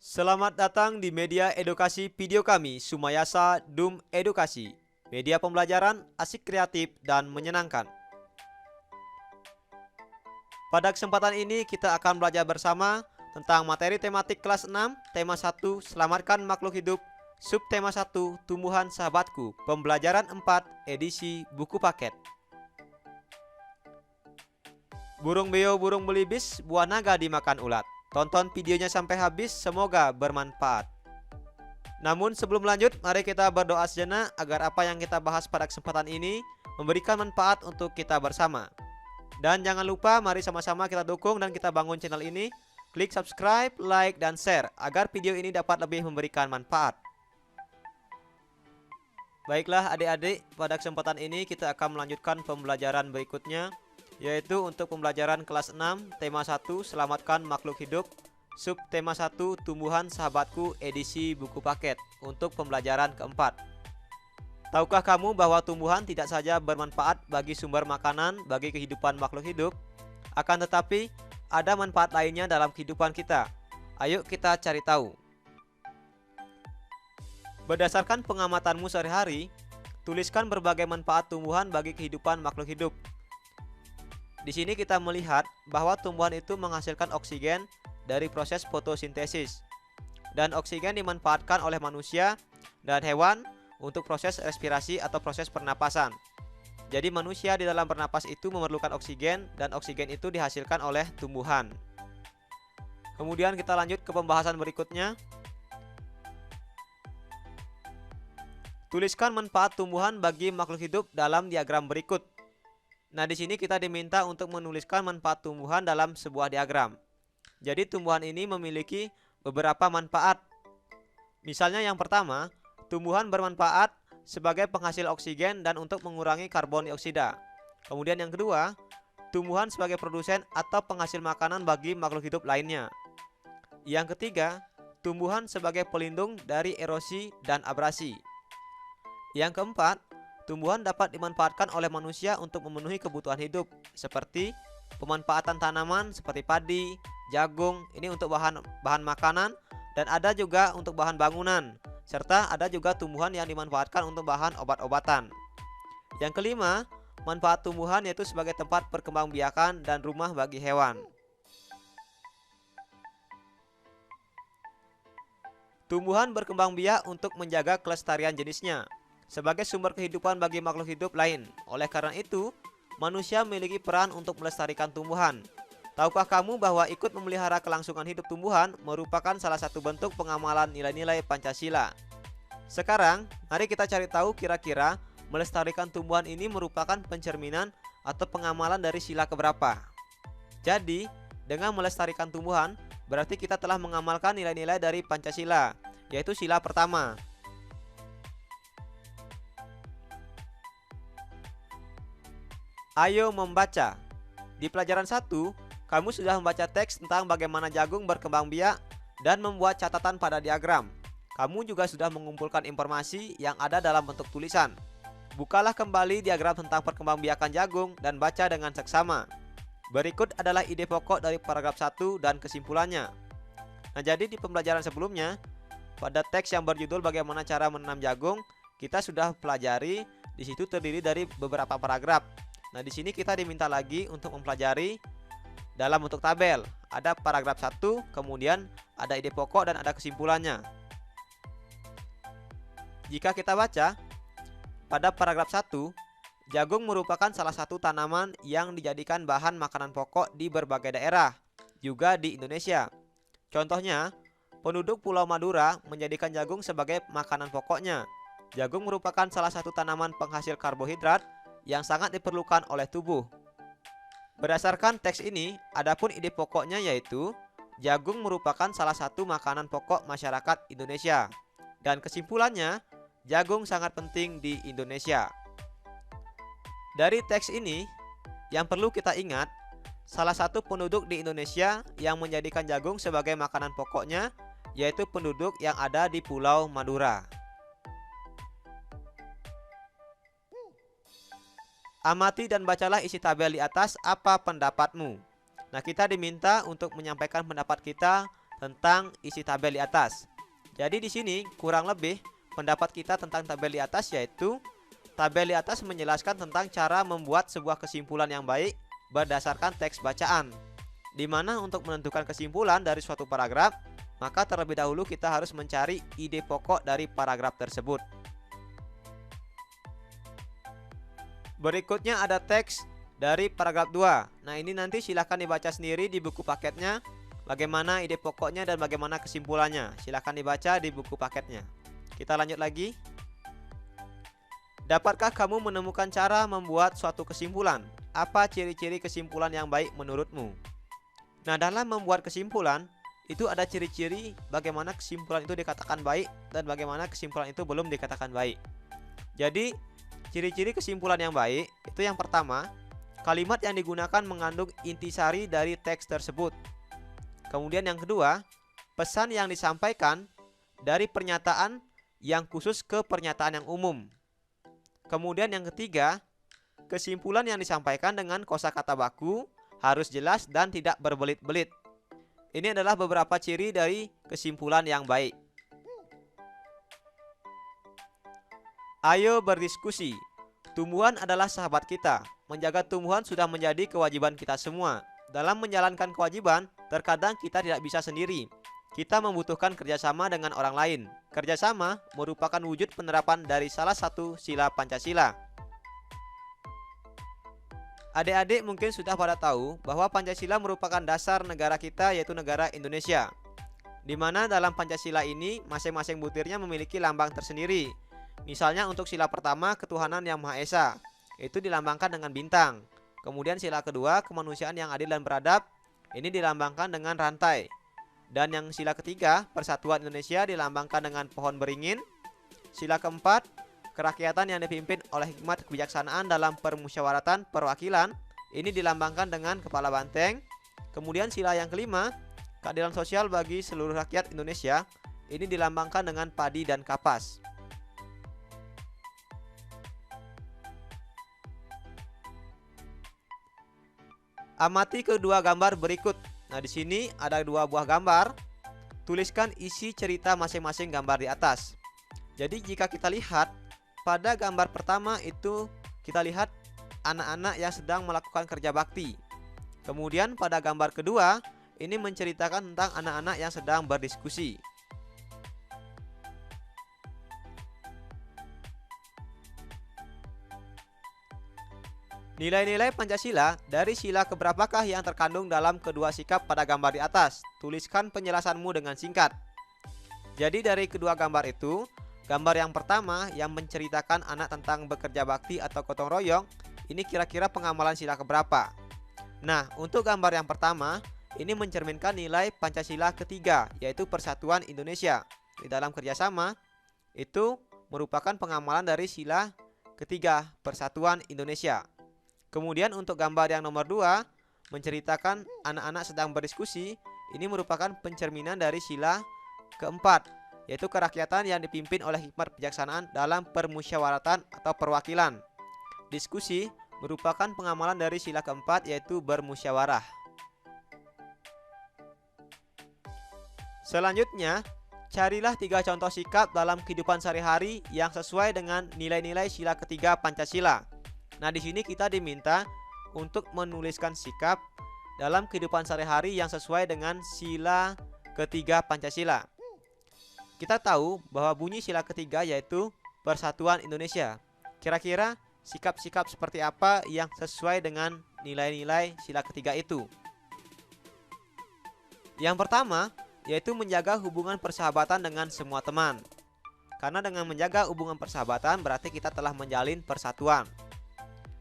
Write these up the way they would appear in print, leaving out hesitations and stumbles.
Selamat datang di media edukasi video kami, Sumayasa Dum Edukasi. Media pembelajaran asik, kreatif, dan menyenangkan. Pada kesempatan ini kita akan belajar bersama tentang materi tematik kelas 6, tema 1, Selamatkan Makhluk Hidup, subtema 1, Tumbuhan Sahabatku, pembelajaran 4, edisi buku paket. Burung beo, burung belibis, buah naga dimakan ulat. Tonton videonya sampai habis, semoga bermanfaat. Namun sebelum lanjut, mari kita berdoa sejenak agar apa yang kita bahas pada kesempatan ini memberikan manfaat untuk kita bersama. Dan jangan lupa, mari sama-sama kita dukung dan kita bangun channel ini. Klik subscribe, like, dan share agar video ini dapat lebih memberikan manfaat. Baiklah adik-adik, pada kesempatan ini kita akan melanjutkan pembelajaran berikutnya, yaitu untuk pembelajaran kelas 6, tema 1, Selamatkan Makhluk Hidup, subtema 1, Tumbuhan Sahabatku, edisi buku paket, untuk pembelajaran keempat. Tahukah kamu bahwa tumbuhan tidak saja bermanfaat bagi sumber makanan bagi kehidupan makhluk hidup, akan tetapi ada manfaat lainnya dalam kehidupan kita. Ayo kita cari tahu. Berdasarkan pengamatanmu sehari-hari, tuliskan berbagai manfaat tumbuhan bagi kehidupan makhluk hidup. Di sini kita melihat bahwa tumbuhan itu menghasilkan oksigen dari proses fotosintesis, dan oksigen dimanfaatkan oleh manusia dan hewan untuk proses respirasi atau proses pernapasan. Jadi manusia di dalam bernapas itu memerlukan oksigen, dan oksigen itu dihasilkan oleh tumbuhan. Kemudian kita lanjut ke pembahasan berikutnya. Tuliskan manfaat tumbuhan bagi makhluk hidup dalam diagram berikut. Nah, di sini kita diminta untuk menuliskan manfaat tumbuhan dalam sebuah diagram. Jadi tumbuhan ini memiliki beberapa manfaat. Misalnya yang pertama, tumbuhan bermanfaat sebagai penghasil oksigen dan untuk mengurangi karbon dioksida. Kemudian yang kedua, tumbuhan sebagai produsen atau penghasil makanan bagi makhluk hidup lainnya. Yang ketiga, tumbuhan sebagai pelindung dari erosi dan abrasi. Yang keempat, tumbuhan dapat dimanfaatkan oleh manusia untuk memenuhi kebutuhan hidup, seperti pemanfaatan tanaman seperti padi, jagung, ini untuk bahan makanan, dan ada juga untuk bahan bangunan, serta ada juga tumbuhan yang dimanfaatkan untuk bahan obat-obatan. Yang kelima, manfaat tumbuhan yaitu sebagai tempat perkembangbiakan dan rumah bagi hewan. Tumbuhan berkembang biak untuk menjaga kelestarian jenisnya sebagai sumber kehidupan bagi makhluk hidup lain. Oleh karena itu, manusia memiliki peran untuk melestarikan tumbuhan. Tahukah kamu bahwa ikut memelihara kelangsungan hidup tumbuhan merupakan salah satu bentuk pengamalan nilai-nilai Pancasila? Sekarang, mari kita cari tahu kira-kira melestarikan tumbuhan ini merupakan pencerminan atau pengamalan dari sila keberapa. Jadi, dengan melestarikan tumbuhan, berarti kita telah mengamalkan nilai-nilai dari Pancasila, yaitu sila pertama. Ayo membaca. Di pelajaran 1, kamu sudah membaca teks tentang bagaimana jagung berkembang biak dan membuat catatan pada diagram. Kamu juga sudah mengumpulkan informasi yang ada dalam bentuk tulisan. Bukalah kembali diagram tentang perkembangbiakan jagung dan baca dengan seksama. Berikut adalah ide pokok dari paragraf 1 dan kesimpulannya. Nah, jadi di pembelajaran sebelumnya, pada teks yang berjudul bagaimana cara menanam jagung, kita sudah pelajari, di situ terdiri dari beberapa paragraf. Nah, di sini kita diminta lagi untuk mempelajari dalam bentuk tabel. Ada paragraf 1, kemudian ada ide pokok dan ada kesimpulannya. Jika kita baca, pada paragraf 1, jagung merupakan salah satu tanaman yang dijadikan bahan makanan pokok di berbagai daerah, juga di Indonesia. Contohnya, penduduk Pulau Madura menjadikan jagung sebagai makanan pokoknya. Jagung merupakan salah satu tanaman penghasil karbohidrat yang sangat diperlukan oleh tubuh. Berdasarkan teks ini, adapun ide pokoknya yaitu jagung merupakan salah satu makanan pokok masyarakat Indonesia. Dan kesimpulannya, jagung sangat penting di Indonesia. Dari teks ini, yang perlu kita ingat, salah satu penduduk di Indonesia yang menjadikan jagung sebagai makanan pokoknya yaitu penduduk yang ada di Pulau Madura. Amati dan bacalah isi tabel di atas, apa pendapatmu? Nah, kita diminta untuk menyampaikan pendapat kita tentang isi tabel di atas. Jadi di sini kurang lebih pendapat kita tentang tabel di atas yaitu tabel di atas menjelaskan tentang cara membuat sebuah kesimpulan yang baik berdasarkan teks bacaan. Di mana untuk menentukan kesimpulan dari suatu paragraf, maka terlebih dahulu kita harus mencari ide pokok dari paragraf tersebut. Berikutnya ada teks dari paragraf 2. Nah, ini nanti silahkan dibaca sendiri di buku paketnya bagaimana ide pokoknya dan bagaimana kesimpulannya. Silahkan dibaca di buku paketnya. Kita lanjut lagi. Dapatkah kamu menemukan cara membuat suatu kesimpulan? Apa ciri-ciri kesimpulan yang baik menurutmu? Nah, dalam membuat kesimpulan, itu ada ciri-ciri bagaimana kesimpulan itu dikatakan baik dan bagaimana kesimpulan itu belum dikatakan baik. Jadi, ciri-ciri kesimpulan yang baik itu yang pertama, kalimat yang digunakan mengandung intisari dari teks tersebut. Kemudian yang kedua, pesan yang disampaikan dari pernyataan yang khusus ke pernyataan yang umum. Kemudian yang ketiga, kesimpulan yang disampaikan dengan kosakata baku harus jelas dan tidak berbelit-belit. Ini adalah beberapa ciri dari kesimpulan yang baik. Ayo berdiskusi. Tumbuhan adalah sahabat kita. Menjaga tumbuhan sudah menjadi kewajiban kita semua. Dalam menjalankan kewajiban, terkadang kita tidak bisa sendiri. Kita membutuhkan kerjasama dengan orang lain. Kerjasama merupakan wujud penerapan dari salah satu sila Pancasila. Adik-adik mungkin sudah pada tahu bahwa Pancasila merupakan dasar negara kita, yaitu negara Indonesia. Di mana dalam Pancasila ini masing-masing butirnya memiliki lambang tersendiri. Misalnya untuk sila pertama ketuhanan yang Maha Esa, itu dilambangkan dengan bintang. Kemudian sila kedua kemanusiaan yang adil dan beradab, ini dilambangkan dengan rantai. Dan yang sila ketiga persatuan Indonesia dilambangkan dengan pohon beringin. Sila keempat kerakyatan yang dipimpin oleh hikmat kebijaksanaan dalam permusyawaratan perwakilan, ini dilambangkan dengan kepala banteng. Kemudian sila yang kelima, keadilan sosial bagi seluruh rakyat Indonesia, ini dilambangkan dengan padi dan kapas. Amati kedua gambar berikut. Nah, di sini ada dua buah gambar. Tuliskan isi cerita masing-masing gambar di atas. Jadi jika kita lihat pada gambar pertama itu kita lihat anak-anak yang sedang melakukan kerja bakti. Kemudian pada gambar kedua ini menceritakan tentang anak-anak yang sedang berdiskusi. Nilai-nilai Pancasila dari sila keberapakah yang terkandung dalam kedua sikap pada gambar di atas? Tuliskan penjelasanmu dengan singkat. Jadi dari kedua gambar itu, gambar yang pertama yang menceritakan anak tentang bekerja bakti atau gotong royong, ini kira-kira pengamalan sila keberapa? Nah, untuk gambar yang pertama, ini mencerminkan nilai Pancasila ketiga, yaitu Persatuan Indonesia. Di dalam kerjasama, itu merupakan pengamalan dari sila ketiga, Persatuan Indonesia. Kemudian untuk gambar yang nomor 2, menceritakan anak-anak sedang berdiskusi, ini merupakan pencerminan dari sila keempat, yaitu kerakyatan yang dipimpin oleh hikmat kebijaksanaan dalam permusyawaratan atau perwakilan. Diskusi merupakan pengamalan dari sila keempat, yaitu bermusyawarah. Selanjutnya, carilah 3 contoh sikap dalam kehidupan sehari-hari yang sesuai dengan nilai-nilai sila ketiga Pancasila. Nah, di sini kita diminta untuk menuliskan sikap dalam kehidupan sehari-hari yang sesuai dengan sila ketiga Pancasila. Kita tahu bahwa bunyi sila ketiga yaitu Persatuan Indonesia. Kira-kira sikap-sikap seperti apa yang sesuai dengan nilai-nilai sila ketiga itu? Yang pertama, yaitu menjaga hubungan persahabatan dengan semua teman. Karena dengan menjaga hubungan persahabatan berarti kita telah menjalin persatuan.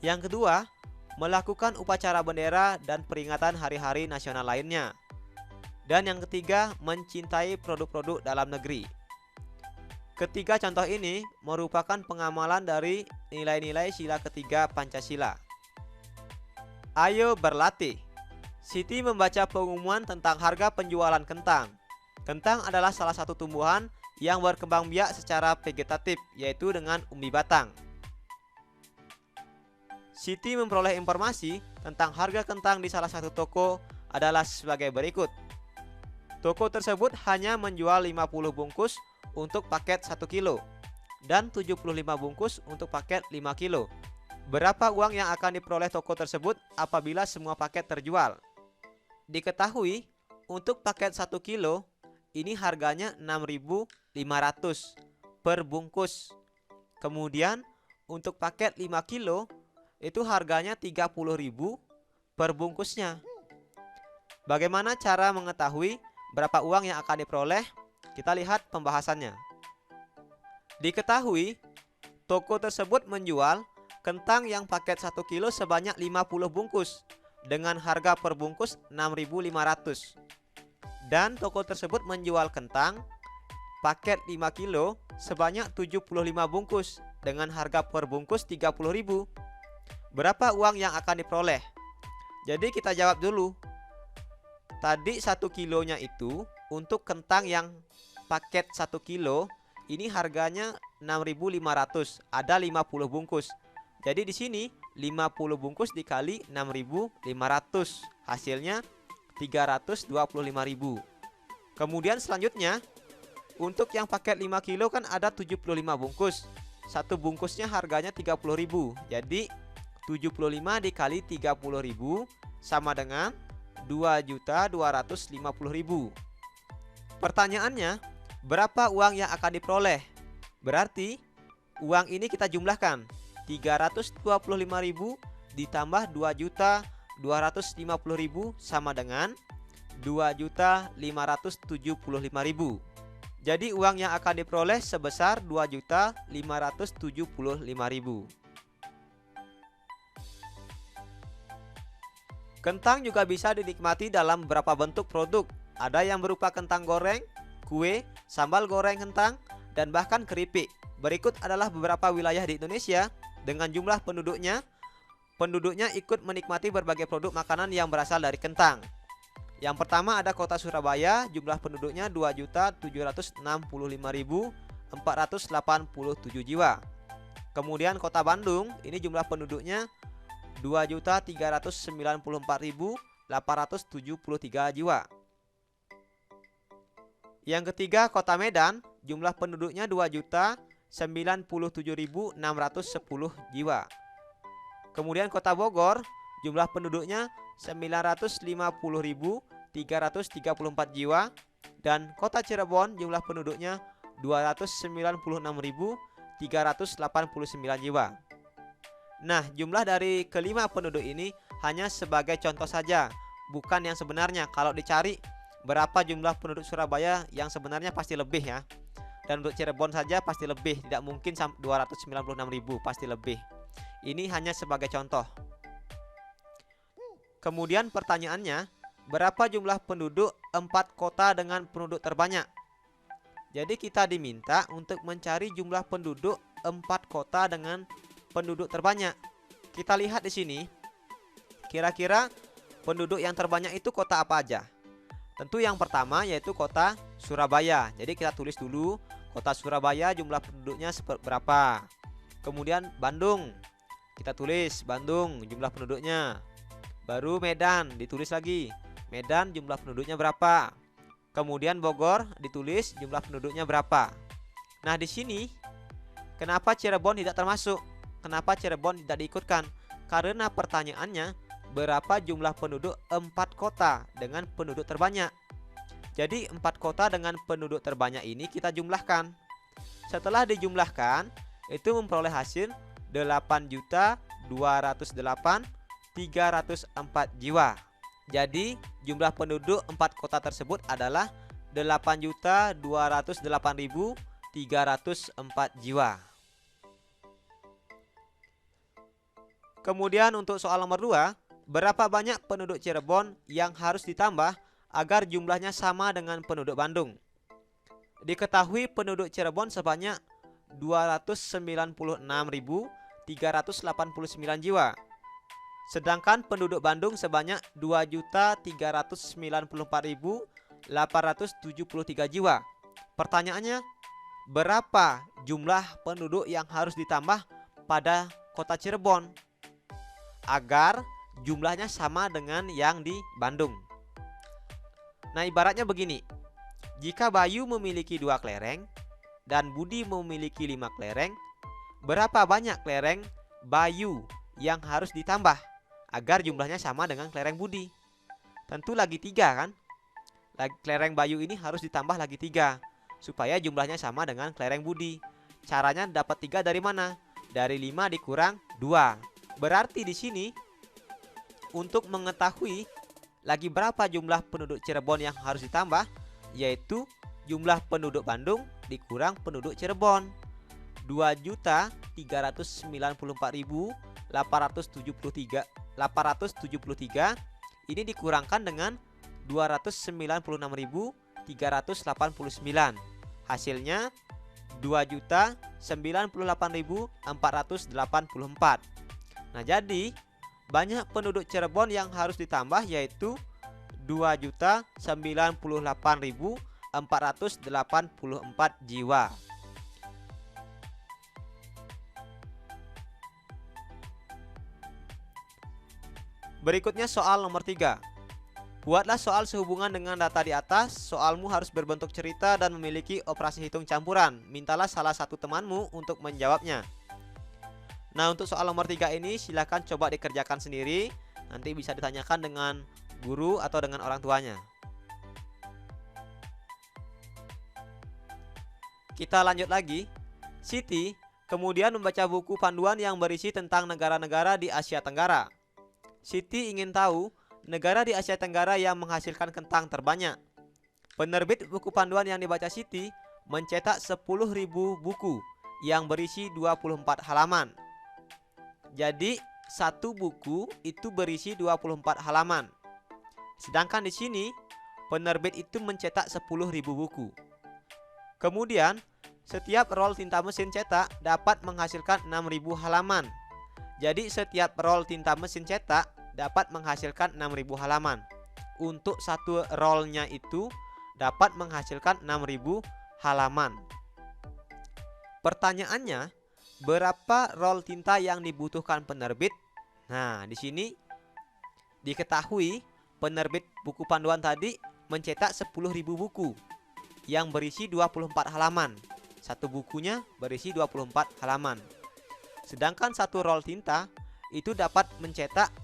Yang kedua, melakukan upacara bendera dan peringatan hari-hari nasional lainnya. Dan yang ketiga, mencintai produk-produk dalam negeri. Ketiga contoh ini merupakan pengamalan dari nilai-nilai sila ketiga Pancasila. Ayo berlatih. Siti membaca pengumuman tentang harga penjualan kentang. Kentang adalah salah satu tumbuhan yang berkembang biak secara vegetatif, yaitu dengan umbi batang. Siti memperoleh informasi tentang harga kentang di salah satu toko adalah sebagai berikut. Toko tersebut hanya menjual 50 bungkus untuk paket 1 kilo dan 75 bungkus untuk paket 5 kilo. Berapa uang yang akan diperoleh toko tersebut apabila semua paket terjual? Diketahui untuk paket 1 kilo ini harganya 6.500 per bungkus. Kemudian untuk paket 5 kilo itu harganya 30.000 per bungkusnya. Bagaimana cara mengetahui berapa uang yang akan diperoleh? Kita lihat pembahasannya. Diketahui toko tersebut menjual kentang yang paket 1 kilo sebanyak 50 bungkus dengan harga per bungkus 6.500. Dan toko tersebut menjual kentang paket 5 kilo sebanyak 75 bungkus dengan harga per bungkus 30.000. Berapa uang yang akan diperoleh? Jadi kita jawab dulu. Tadi 1 kilonya itu untuk kentang yang paket 1 kilo ini harganya 6.500, ada 50 bungkus. Jadi di sini 50 bungkus dikali 6.500, hasilnya 325.000. Kemudian selanjutnya untuk yang paket 5 kilo kan ada 75 bungkus. Satu bungkusnya harganya 30.000. Jadi 75 dikali 30.000 sama dengan 2.250.000. Pertanyaannya, berapa uang yang akan diperoleh? Berarti uang ini kita jumlahkan. 325.000 ditambah 2.250.000 sama dengan 2.575.000. Jadi uang yang akan diperoleh sebesar 2.575.000. Kentang juga bisa dinikmati dalam beberapa bentuk produk. Ada yang berupa kentang goreng, kue, sambal goreng kentang, dan bahkan keripik. Berikut adalah beberapa wilayah di Indonesia dengan jumlah penduduknya. Penduduknya ikut menikmati berbagai produk makanan yang berasal dari kentang. Yang pertama ada kota Surabaya, jumlah penduduknya 2.765.487 jiwa. Kemudian kota Bandung, ini jumlah penduduknya 2.394.873 jiwa. Yang ketiga kota Medan, jumlah penduduknya 2.097.610 jiwa. Kemudian kota Bogor, jumlah penduduknya 950.334 jiwa. Dan kota Cirebon, jumlah penduduknya 296.389 jiwa. Nah, jumlah dari kelima penduduk ini hanya sebagai contoh saja, bukan yang sebenarnya. Kalau dicari berapa jumlah penduduk Surabaya, yang sebenarnya pasti lebih ya. Dan untuk Cirebon saja pasti lebih, tidak mungkin 296.000, pasti lebih. Ini hanya sebagai contoh. Kemudian pertanyaannya, berapa jumlah penduduk 4 kota dengan penduduk terbanyak? Jadi kita diminta untuk mencari jumlah penduduk 4 kota dengan penduduk terbanyak. Kita lihat di sini. Kira-kira penduduk yang terbanyak itu kota apa aja? Tentu yang pertama yaitu kota Surabaya. Jadi kita tulis dulu kota Surabaya jumlah penduduknya berapa. Kemudian Bandung. Kita tulis Bandung jumlah penduduknya. Baru Medan ditulis lagi. Medan jumlah penduduknya berapa. Kemudian Bogor ditulis jumlah penduduknya berapa. Nah, di sini kenapa Cirebon tidak termasuk? Kenapa Cirebon tidak diikutkan? Karena pertanyaannya berapa jumlah penduduk 4 kota dengan penduduk terbanyak. Jadi 4 kota dengan penduduk terbanyak ini kita jumlahkan. Setelah dijumlahkan itu memperoleh hasil 8.208.304 jiwa. Jadi jumlah penduduk 4 kota tersebut adalah 8.208.304 jiwa. Kemudian untuk soal nomor 2, berapa banyak penduduk Cirebon yang harus ditambah agar jumlahnya sama dengan penduduk Bandung? Diketahui penduduk Cirebon sebanyak 296.389 jiwa. Sedangkan penduduk Bandung sebanyak 2.394.873 jiwa. Pertanyaannya, berapa jumlah penduduk yang harus ditambah pada kota Cirebon agar jumlahnya sama dengan yang di Bandung? Nah, ibaratnya begini. Jika Bayu memiliki 2 kelereng dan Budi memiliki 5 kelereng, berapa banyak kelereng Bayu yang harus ditambah agar jumlahnya sama dengan kelereng Budi? Tentu lagi 3 kan? Kelereng Bayu ini harus ditambah lagi 3 supaya jumlahnya sama dengan kelereng Budi. Caranya dapat 3 dari mana? Dari 5 dikurang 2. Berarti di sini untuk mengetahui lagi berapa jumlah penduduk Cirebon yang harus ditambah, yaitu jumlah penduduk Bandung dikurang penduduk Cirebon. 2.394.873 ini dikurangkan dengan 296.389. Hasilnya 2.098.484. Nah, jadi banyak penduduk Cirebon yang harus ditambah yaitu 2.098.484 jiwa. Berikutnya soal nomor 3. Buatlah soal sehubungan dengan data di atas. Soalmu harus berbentuk cerita dan memiliki operasi hitung campuran. Mintalah salah satu temanmu untuk menjawabnya. Nah, untuk soal nomor 3 ini silakan coba dikerjakan sendiri. Nanti bisa ditanyakan dengan guru atau dengan orang tuanya. Kita lanjut lagi. Siti kemudian membaca buku panduan yang berisi tentang negara-negara di Asia Tenggara. Siti ingin tahu negara di Asia Tenggara yang menghasilkan kentang terbanyak. Penerbit buku panduan yang dibaca Siti mencetak 10.000 buku yang berisi 24 halaman. Jadi satu buku itu berisi 24 halaman. Sedangkan di sini penerbit itu mencetak 10.000 buku. Kemudian setiap roll tinta mesin cetak dapat menghasilkan 6.000 halaman. Jadi setiap roll tinta mesin cetak dapat menghasilkan 6.000 halaman. Untuk satu rollnya itu dapat menghasilkan 6.000 halaman. Pertanyaannya, berapa roll tinta yang dibutuhkan penerbit? Nah, di sini diketahui penerbit buku panduan tadi mencetak 10.000 buku yang berisi 24 halaman. Satu bukunya berisi 24 halaman. Sedangkan satu roll tinta itu dapat mencetak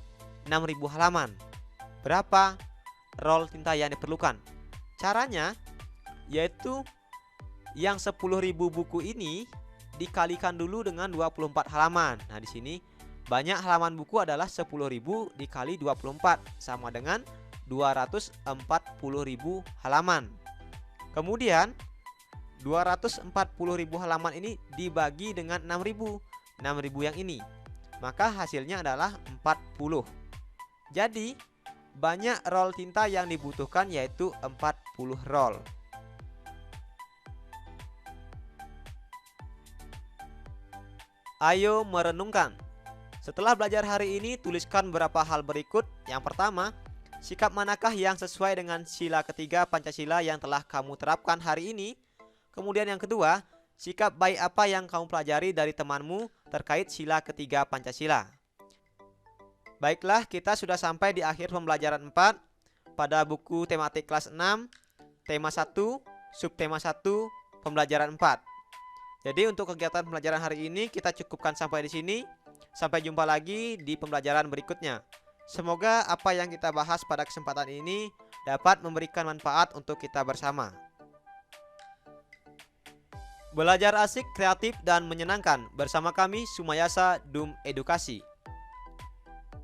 6.000 halaman. Berapa roll tinta yang diperlukan? Caranya yaitu yang 10.000 buku ini dikalikan dulu dengan 24 halaman. Nah, di sini banyak halaman buku adalah 10.000 dikali 24 sama dengan 240.000 halaman. Kemudian 240.000 halaman ini dibagi dengan 6.000. 6.000 yang ini. Maka hasilnya adalah 40. Jadi banyak roll tinta yang dibutuhkan yaitu 40 roll. Ayo merenungkan. Setelah belajar hari ini, tuliskan beberapa hal berikut. Yang pertama, sikap manakah yang sesuai dengan sila ketiga Pancasila yang telah kamu terapkan hari ini? Kemudian yang kedua, sikap baik apa yang kamu pelajari dari temanmu terkait sila ketiga Pancasila? Baiklah, kita sudah sampai di akhir pembelajaran 4 pada buku tematik kelas 6, tema 1, subtema 1, pembelajaran 4. Jadi untuk kegiatan pembelajaran hari ini kita cukupkan sampai di sini. Sampai jumpa lagi di pembelajaran berikutnya. Semoga apa yang kita bahas pada kesempatan ini dapat memberikan manfaat untuk kita bersama. Belajar asik, kreatif, dan menyenangkan bersama kami Sumayasa Dum Edukasi.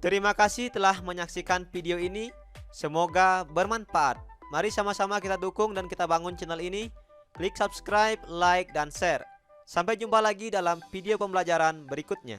Terima kasih telah menyaksikan video ini. Semoga bermanfaat. Mari sama-sama kita dukung dan kita bangun channel ini. Klik subscribe, like, dan share. Sampai jumpa lagi dalam video pembelajaran berikutnya.